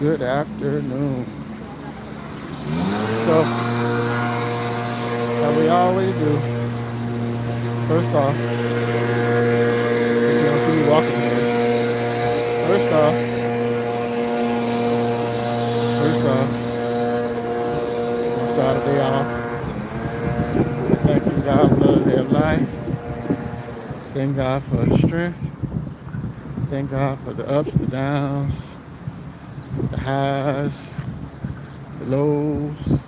Good afternoon. So, as we always do, first off, you don't see me walking here. First off, we'll start the day off with thanking God for another day of life. Thank God for strength. Thank God for the ups, the downs, the highs, the lows,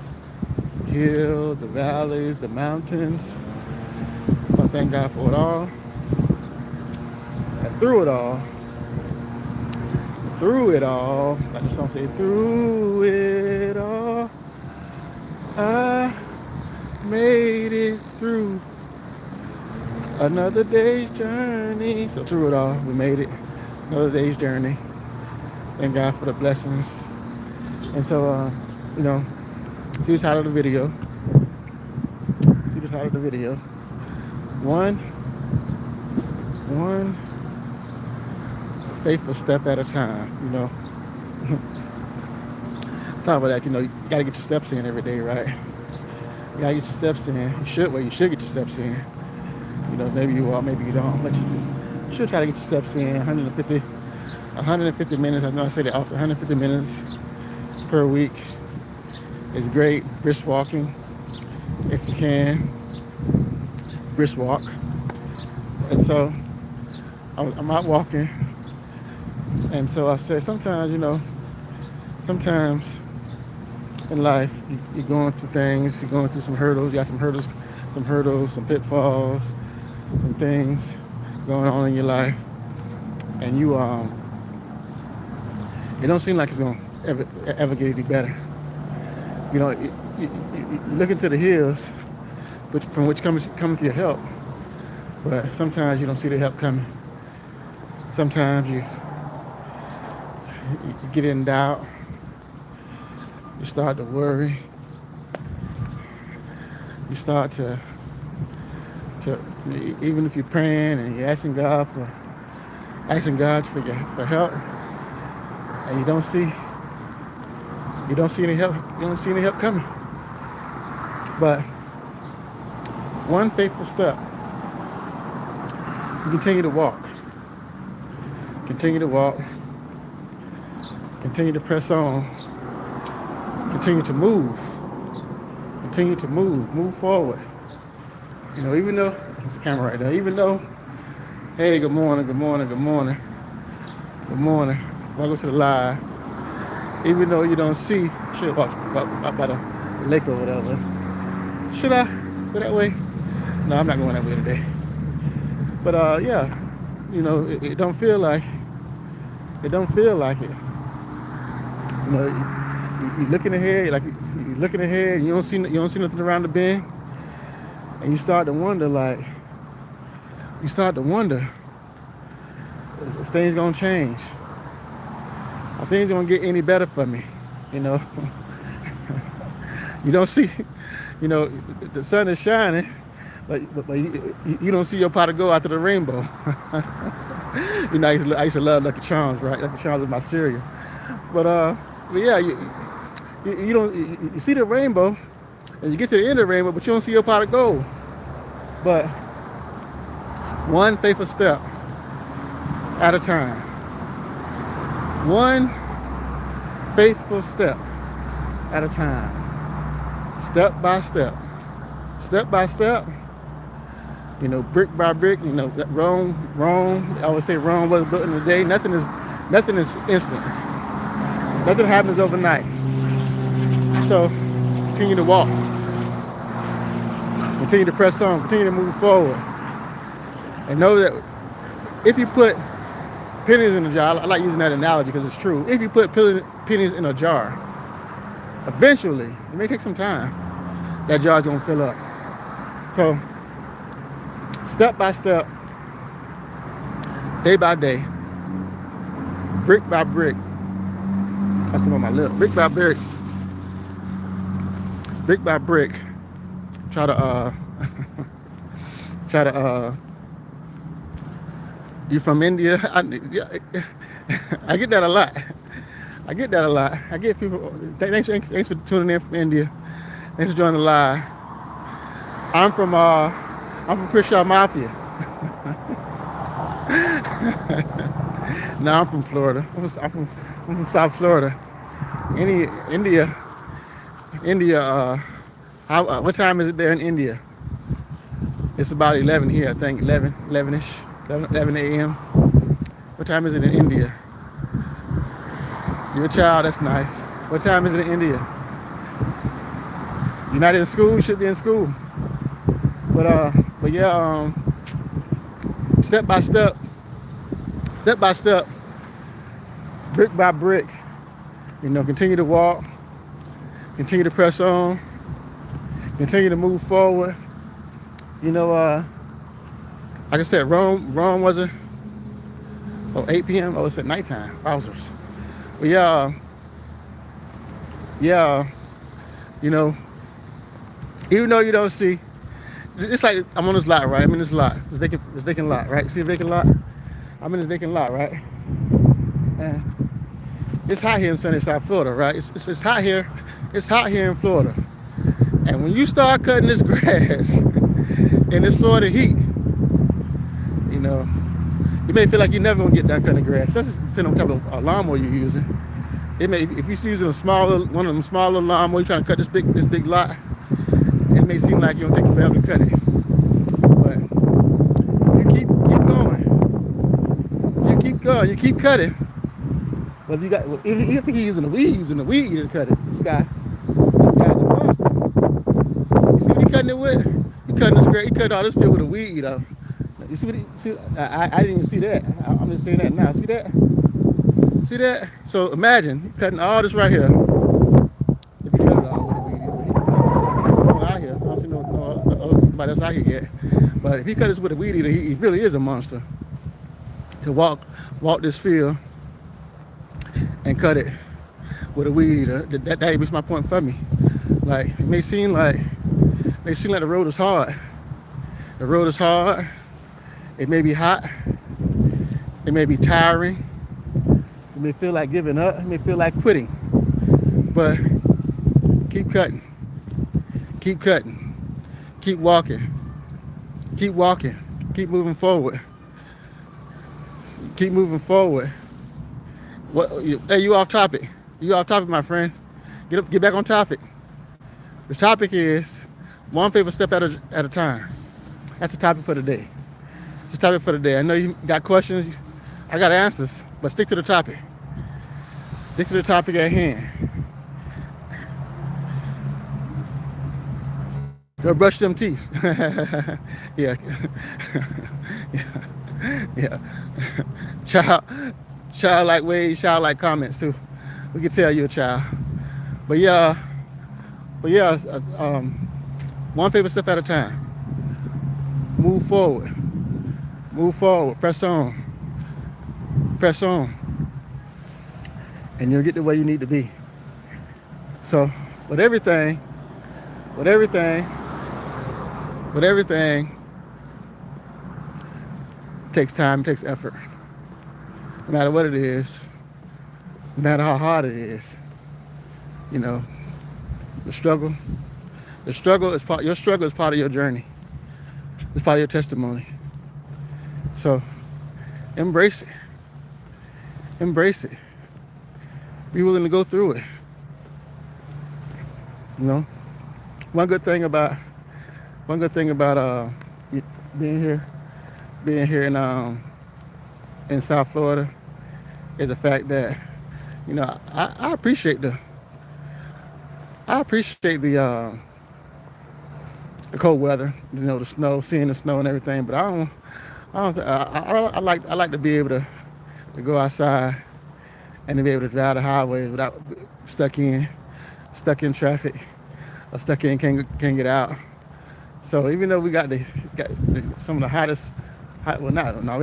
the hills, the valleys, the mountains. I thank God for it all. And through it all, like the song say, through it all, I made it through another day's journey. So through it all, we made it. Another day's journey. Thank God for the blessings. And so, you know, see the title of the video. See the title of the video. One faithful step at a time, you know. Talk about that, you gotta get your steps in every day, right? You gotta get your steps in. You should get your steps in. Maybe you are, maybe you don't, but you should try to get your steps in. 150 minutes. I know I say that often. 150 minutes per week is great. Brisk walking, if you can. Brisk walk. And so I'm out walking, and so I said, sometimes in life you're going through things. You're going through some hurdles. You got some hurdles, some pitfalls, some things going on in your life, and it don't seem like it's gonna ever get any better. You look into the hills, from which comes your help, but sometimes you don't see the help coming. Sometimes you get in doubt. You start to worry. You start to even if you're praying and you're asking God for help, and you don't see any help. You don't see any help coming. But one faithful step. You continue to walk. Continue to walk. Continue to press on. Continue to move. Continue to move forward. Even though, there's a camera right there, even though, hey, good morning. Welcome to the live. Even though you don't see, should walk by the lake or whatever. Should I go that way? No, I'm not going that way today. But yeah, it don't feel like it. You're looking ahead, and you don't see nothing around the bend, and you start to wonder, is things gonna change? Are things gonna get any better for me? You don't see, the sun is shining, but you don't see your pot of gold after the rainbow. I used to love Lucky Charms, right? Lucky Charms was my cereal. But yeah, you see the rainbow, and you get to the end of the rainbow, but you don't see your pot of gold. But one faithful step at a time. One faithful step at a time. Step by step. Step by step. Brick by brick. Rome. I always say Rome wasn't built in a day. Nothing is instant. Nothing happens overnight. So continue to walk. Continue to press on. Continue to move forward. And know that if you put pennies in a jar, I like using that analogy because it's true. If you put pennies in a jar, eventually, it may take some time, that jar's gonna fill up. So, step by step, day by day, brick by brick. That's on my lip. Brick by brick. Try to you from India? I get that a lot. I get that a lot. I get people. Thanks for tuning in from India. Thanks for joining the live. I'm from Crenshaw Mafia. No, I'm from Florida. I'm from South Florida. India. India. What time is it there in India? It's about 11 here, I think. 11ish, 11 a.m. What time is it in India? You're a child. That's nice. What time is it in India? You're not in school. You should be in school. But yeah. Step by step, brick by brick. Continue to walk, continue to press on, continue to move forward. Like I said, Rome wasn't 8 p.m. Oh, it's at nighttime. Wowzers. But yeah. Even though you don't see, it's like I'm on this lot, right? I'm in this lot, this vacant lot, right? See a vacant lot? I'm in this vacant lot, right? And it's hot here in sunny South Florida, right? It's hot here. It's hot here in Florida. And when you start cutting this grass in this Florida heat, you may feel like you're never gonna get done cutting the grass, especially depending on what type of lawnmower you're using. If you're using one of them smaller lawnmowers, you're trying to cut this big lot, it may seem like you don't take forever to cut it. But you keep going. You keep cutting. But you think you're using the weed eater to cut it. This guy's a monster. You see what he cutting it with? He cutting all this field with a weed eater. You see what I didn't even see that. I'm just saying that now. See that? See that? So imagine you cutting all this right here. If you cut it all with a weed eater, no out here. I don't see nobody else out here yet. But if he cut this with a weed eater, he really is a monster. To walk this field and cut it with a weed eater. That makes my point for me. Like it may seem like the road is hard. The road is hard. It may be hot. It may be tiring. You may feel like giving up. You may feel like quitting. But keep cutting. Keep cutting. Keep walking. Keep walking. Keep moving forward. Keep moving forward. Hey, you off topic. You off topic, my friend. Get back on topic. The topic is one favorite step at a time. That's the topic for the day. It's the topic for the day. I know you got questions. I got answers, but stick to the topic. Stick to the topic at hand. Go brush them teeth. Yeah. Yeah. Child like ways, child like comments too. We can tell you a child. But yeah, one favorite step at a time. Move forward. Move forward. Press on. Press on. And you'll get to where you need to be. So with everything takes time, takes effort. No matter what it is, no matter how hard it is, the struggle is your struggle is part of your journey. It's part of your testimony. So embrace it. Embrace it. Be willing to go through it. One good thing about being here in South Florida is the fact that I appreciate the cold weather, the snow, seeing the snow and everything. But I like to be able to go outside and to be able to drive the highways without stuck in traffic or can't get out. So even though we got some of the hottest, we ain't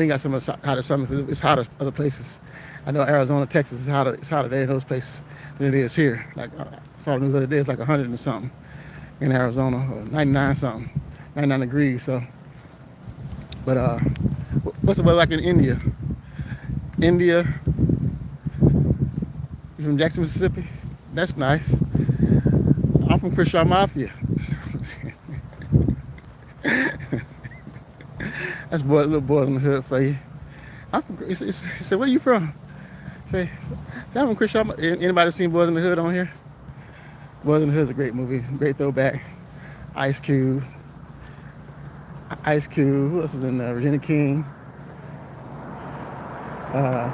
got some of the hottest summer because it's hotter other places. I know Arizona, Texas is hotter there in those places than it is here. Like I saw the news the other day, it's like 100 and something in Arizona, or 99 something, 99 degrees. So, but what's the weather like in India? You from Jackson, Mississippi? That's nice. I'm from Crenshaw Mafia. That's boy, little boy in the hood for you. I'm from. Say, where you from? Say, I'm from Crenshaw. Anybody seen Boys in the Hood on here? Boys in the Hood is a great movie, great throwback. Ice Cube. Ice Cube. Who else is in there? Regina King.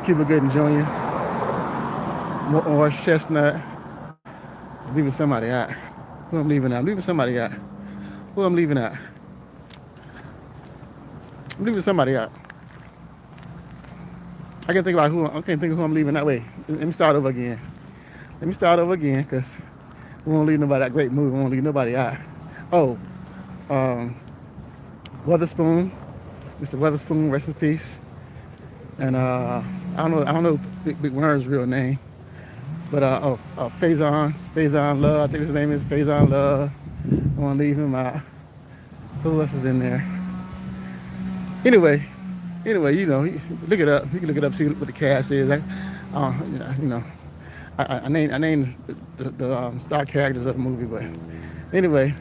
Cuba Gooding Jr. Morris Chestnut. Leaving somebody out. Who I'm leaving out? I'm leaving somebody out. Who I'm leaving out? I'm leaving somebody out. I can't think of who I'm leaving that way. Let me start over again. Because we won't leave nobody out. Great movie. We won't leave nobody out. Oh, Weatherspoon. Mr. Weatherspoon, rest in peace. And I don't know Big Worm's real name. But Faison Love, I think his name is Faison Love. I want to leave him out. Who else is in there? Anyway, look it up. You can look it up, see what the cast is. I named the star characters of the movie, but anyway,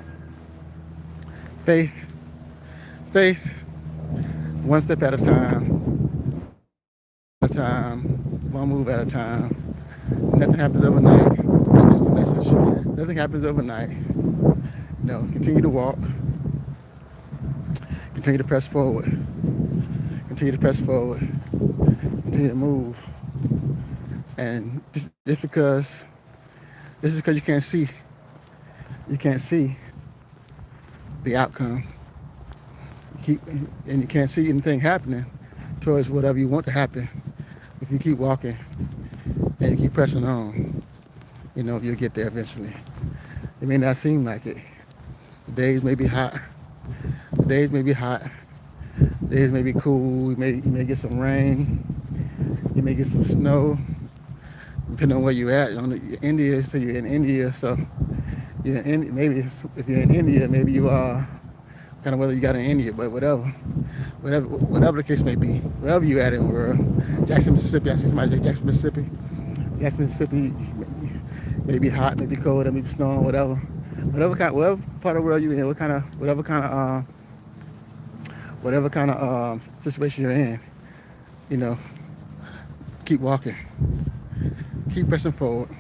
faith, one step at a time, one move at a time. Nothing happens overnight. That's the message. Nothing happens overnight. Continue to walk. Continue to press forward. Continue to move. And just because you can't see the outcome. You can't see anything happening towards whatever you want to happen. If you keep walking and you keep pressing on, you'll get there eventually. It may not seem like it. The days may be hot. Days may be cool. You may get some rain. You may get some snow. Depending on where you're at. India, so you're in India, so maybe if you're in India, maybe you are kind of whether you got in India, but whatever the case may be, wherever you at in the world. Jackson, Mississippi. I see somebody say Jackson, Mississippi. Jackson, Mississippi may be hot, maybe cold, maybe snowing, whatever part of the world you're in, whatever kind of situation you're in, keep walking, keep pressing forward,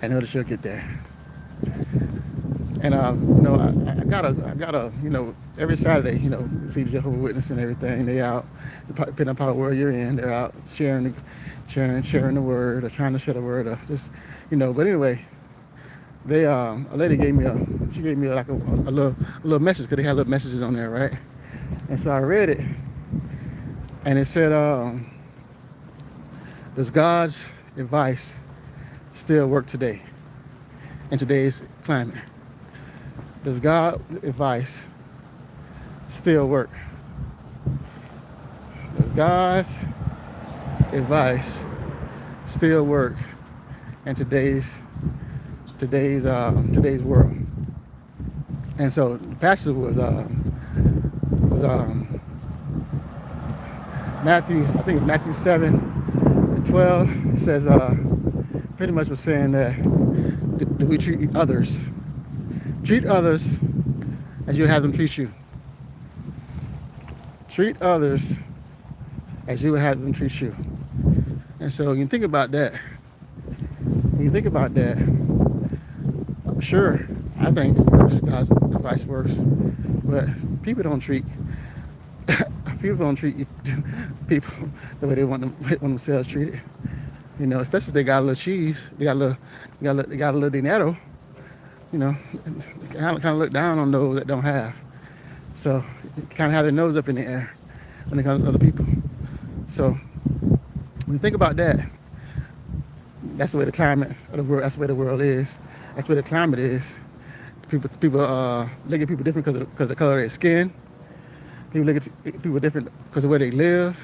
and know that you'll get there. And I gotta every Saturday, see Jehovah's Witness and everything. They out, depending on the world you're in, they're out sharing the word or trying to share the word or just, But anyway, they a lady gave me like a little message, because they had little messages on there, right? And so I read it, and it said, does God's advice still work today in today's climate? Does God's advice still work? Does God's advice still work in today's world? And so the passage was Matthew, I think it's Matthew 7:12. It says pretty much was saying that we treat others as you have them treat you. Treat others as you would have them treat you. And so you think about that. Sure, I think it works. God's advice works, but people don't treat people the way they want themselves treated. Especially if they got a little cheese, they got a little dinero. Kind of look down on those that don't have. So kind of have their nose up in the air when it comes to other people. So when you think about that, that's the way the climate of the world. That's the way the world is. That's where the climate is. People look at people different because of the color of their skin. People look at people different because of where they live.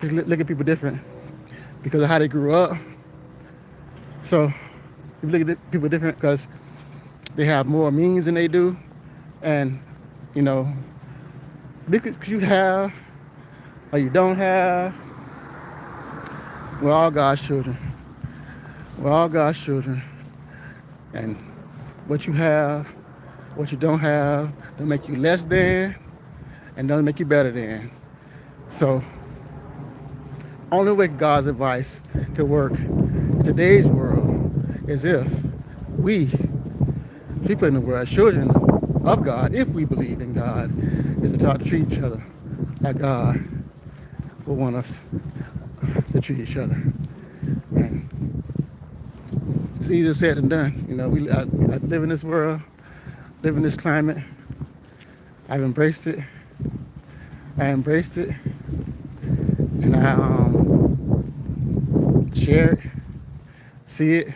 People look at people different because of how they grew up. So people look at people different because they have more means than they do, and because you have or you don't have, We're all God's children. We're all God's children. And what you have, what you don't have, don't make you less than, and don't make you better than. So, only way God's advice could work in today's world is if we, people in the world, children of God, if we believe in God, is to talk to treat each other like God would want us to treat each other. And it's easier said than done. You know, I live in this world, live in this climate. I've embraced it. And I share it, see it,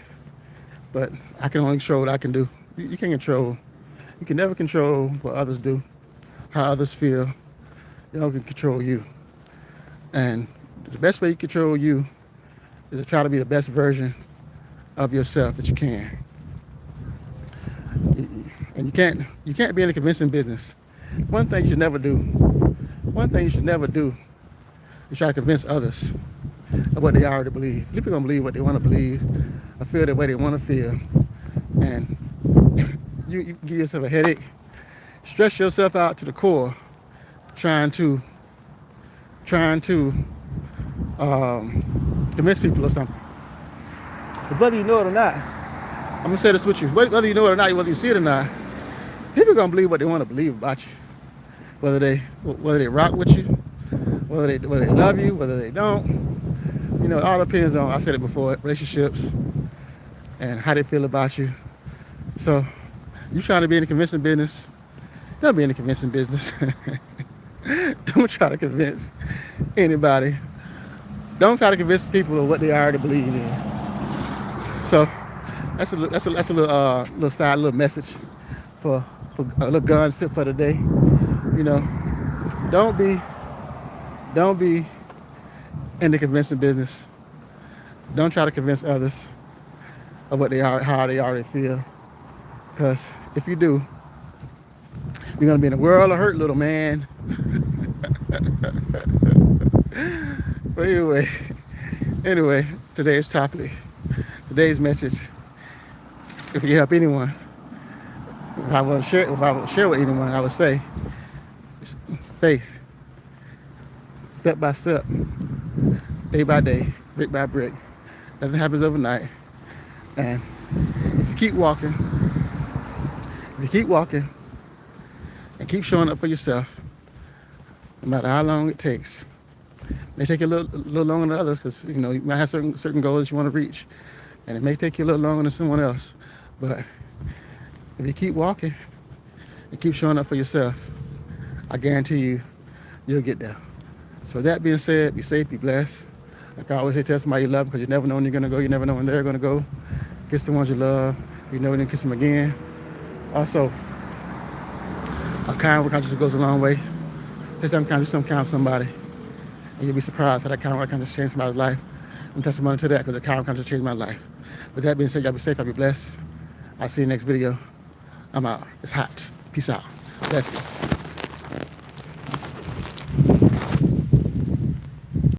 but I can only control what I can do. You can't control. You can never control what others do, how others feel. You don't can control you. And the best way you control you is to try to be the best version of yourself that you can. And you can't be in a convincing business. One thing you should never do is try to convince others of what they already believe. People are gonna believe what they want to believe, or feel the way they want to feel, and you give yourself a headache, stress yourself out to the core, trying to convince people or something. But whether you know it or not, I'm gonna say this with you. Whether you know it or not, whether you see it or not, people are gonna believe what they want to believe about you. Whether they rock with you, whether they love you, whether they don't. You know, it all depends on, I said it before, relationships and how they feel about you. So, you trying to be in a convincing business, don't be in a convincing business. Don't try to convince anybody. Don't try to convince people of what they already believe in. So, that's a little side, little message for a little gun tip for today. You know, don't be in the convincing business. Don't try to convince others of what how they already feel. Because if you do, you're gonna be in a world of hurt, little man. But anyway, today's topic, today's message. If you help anyone, if I want to share with anyone, I would say, faith, step by step, day by day, brick by brick. Nothing happens overnight. And if you keep walking and keep showing up for yourself, no matter how long it takes, it may take you a little longer than others, because you know you might have certain goals you want to reach, and it may take you a little longer than someone else. But if you keep walking and keep showing up for yourself, I guarantee you'll get there. So that being said, be safe, be blessed. Like I always say, tell somebody you love them, because you never know when you're going to go. You never know when they're going to go. Kiss the ones you love. You never need to kiss them again. Also, a kind word consciousness goes a long way. Say some kind of somebody, and you'll be surprised how that kind of word consciousness changed somebody's life. I'm testimony to that, because the kind word consciousness changed my life. With that being said, y'all be safe, y'all be blessed. I'll see you next video. I'm out. It's hot. Peace out. Blessings.